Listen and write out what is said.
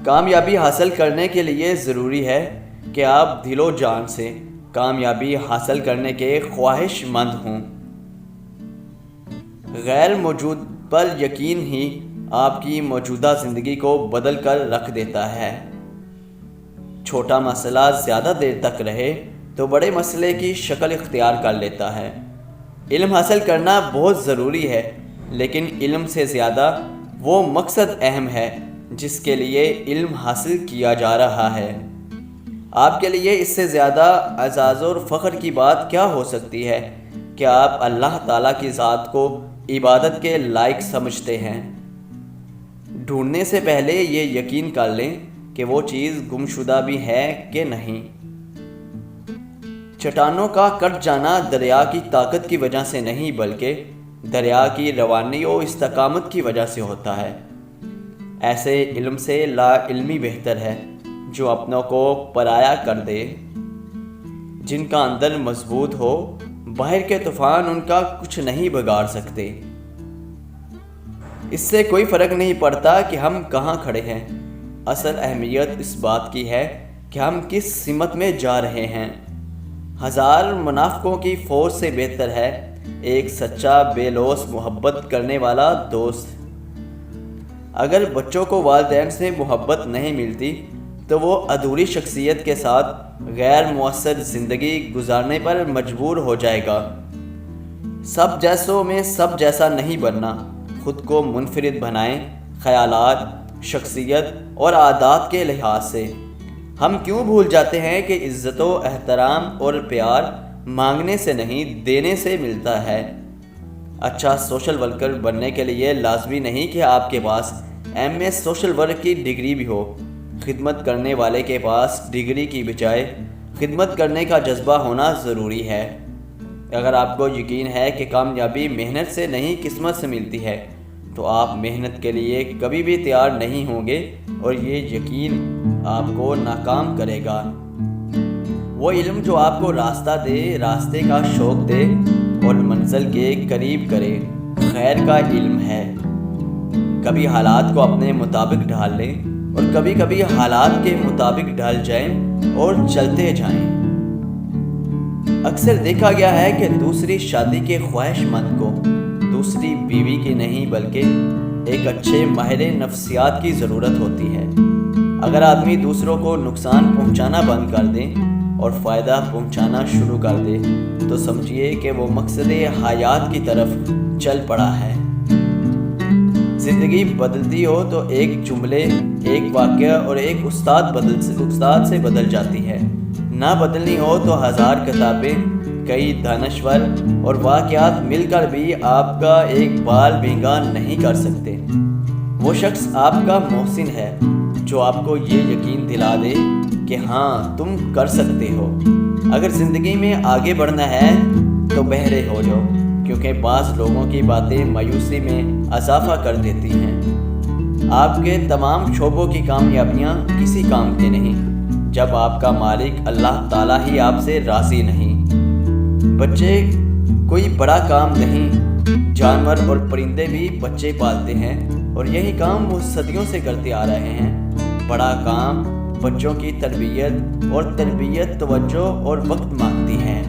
کامیابی حاصل کرنے کے لیے ضروری ہے کہ آپ دل و جان سے کامیابی حاصل کرنے کے خواہش مند ہوں۔ غیر موجود پر یقین ہی آپ کی موجودہ زندگی کو بدل کر رکھ دیتا ہے۔ چھوٹا مسئلہ زیادہ دیر تک رہے تو بڑے مسئلے کی شکل اختیار کر لیتا ہے۔ علم حاصل کرنا بہت ضروری ہے، لیکن علم سے زیادہ وہ مقصد اہم ہے جس کے لیے علم حاصل کیا جا رہا ہے۔ آپ کے لیے اس سے زیادہ اعزاز اور فخر کی بات کیا ہو سکتی ہے کہ آپ اللہ تعالیٰ کی ذات کو عبادت کے لائق سمجھتے ہیں۔ ڈھونڈنے سے پہلے یہ یقین کر لیں کہ وہ چیز گمشدہ بھی ہے کہ نہیں۔ چٹانوں کا کٹ جانا دریا کی طاقت کی وجہ سے نہیں، بلکہ دریا کی روانی و استقامت کی وجہ سے ہوتا ہے۔ ایسے علم سے لا علمی بہتر ہے جو اپنوں کو پرایا کر دے۔ جن کا اندر مضبوط ہو، باہر کے طوفان ان کا کچھ نہیں بگاڑ سکتے۔ اس سے کوئی فرق نہیں پڑتا کہ ہم کہاں کھڑے ہیں، اصل اہمیت اس بات کی ہے کہ ہم کس سمت میں جا رہے ہیں۔ ہزار منافقوں کی فوج سے بہتر ہے ایک سچا بے لوث محبت کرنے والا دوست۔ اگر بچوں کو والدین سے محبت نہیں ملتی تو وہ ادھوری شخصیت کے ساتھ غیر مؤثر زندگی گزارنے پر مجبور ہو جائے گا۔ سب جیسوں میں سب جیسا نہیں بننا، خود کو منفرد بنائیں۔ خیالات، شخصیت اور عادات کے لحاظ سے ہم کیوں بھول جاتے ہیں کہ عزت و احترام اور پیار مانگنے سے نہیں، دینے سے ملتا ہے۔ اچھا سوشل ورکر بننے کے لیے لازمی نہیں کہ آپ کے پاس ایم اے سوشل ورک کی ڈگری بھی ہو۔ خدمت کرنے والے کے پاس ڈگری کی بجائے خدمت کرنے کا جذبہ ہونا ضروری ہے۔ اگر آپ کو یقین ہے کہ کامیابی محنت سے نہیں قسمت سے ملتی ہے تو آپ محنت کے لیے کبھی بھی تیار نہیں ہوں گے، اور یہ یقین آپ کو ناکام کرے گا۔ وہ علم جو آپ کو راستہ دے، راستے کا شوق دے اور منزل کے قریب کرے، خیر کا علم ہے۔ کبھی حالات کو اپنے مطابق ڈھال لیں اور کبھی کبھی حالات کے مطابق ڈھل جائیں اور چلتے جائیں۔ اکثر دیکھا گیا ہے کہ دوسری شادی کے خواہش مند کو دوسری بیوی کی نہیں بلکہ ایک اچھے ماہر نفسیات کی ضرورت ہوتی ہے۔ اگر آدمی دوسروں کو نقصان پہنچانا بند کر دے اور فائدہ پہنچانا شروع کر دے تو سمجھیے کہ وہ مقصد حیات کی طرف چل پڑا ہے۔ زندگی بدلتی ہو تو ایک جملے، ایک واقعہ اور ایک استاد سے بدل جاتی ہے۔ نہ بدلنی ہو تو ہزار کتابیں، کئی دانشور اور واقعات مل کر بھی آپ کا ایک بال بینگا نہیں کر سکتے۔ وہ شخص آپ کا محسن ہے جو آپ کو یہ یقین دلا دے کہ ہاں تم کر سکتے ہو۔ اگر زندگی میں آگے بڑھنا ہے تو بہرے ہو جاؤ، کیونکہ بعض لوگوں کی باتیں مایوسی میں اضافہ کر دیتی ہیں۔ آپ کے تمام شعبوں کی کامیابیاں کسی کام کے نہیں جب آپ کا مالک اللہ تعالیٰ ہی آپ سے راضی نہیں۔ بچے کوئی بڑا کام نہیں، جانور اور پرندے بھی بچے پالتے ہیں اور یہی کام وہ صدیوں سے کرتے آ رہے ہیں۔ بڑا کام بچوں کی تربیت، اور تربیت توجہ اور وقت مانگتی ہے۔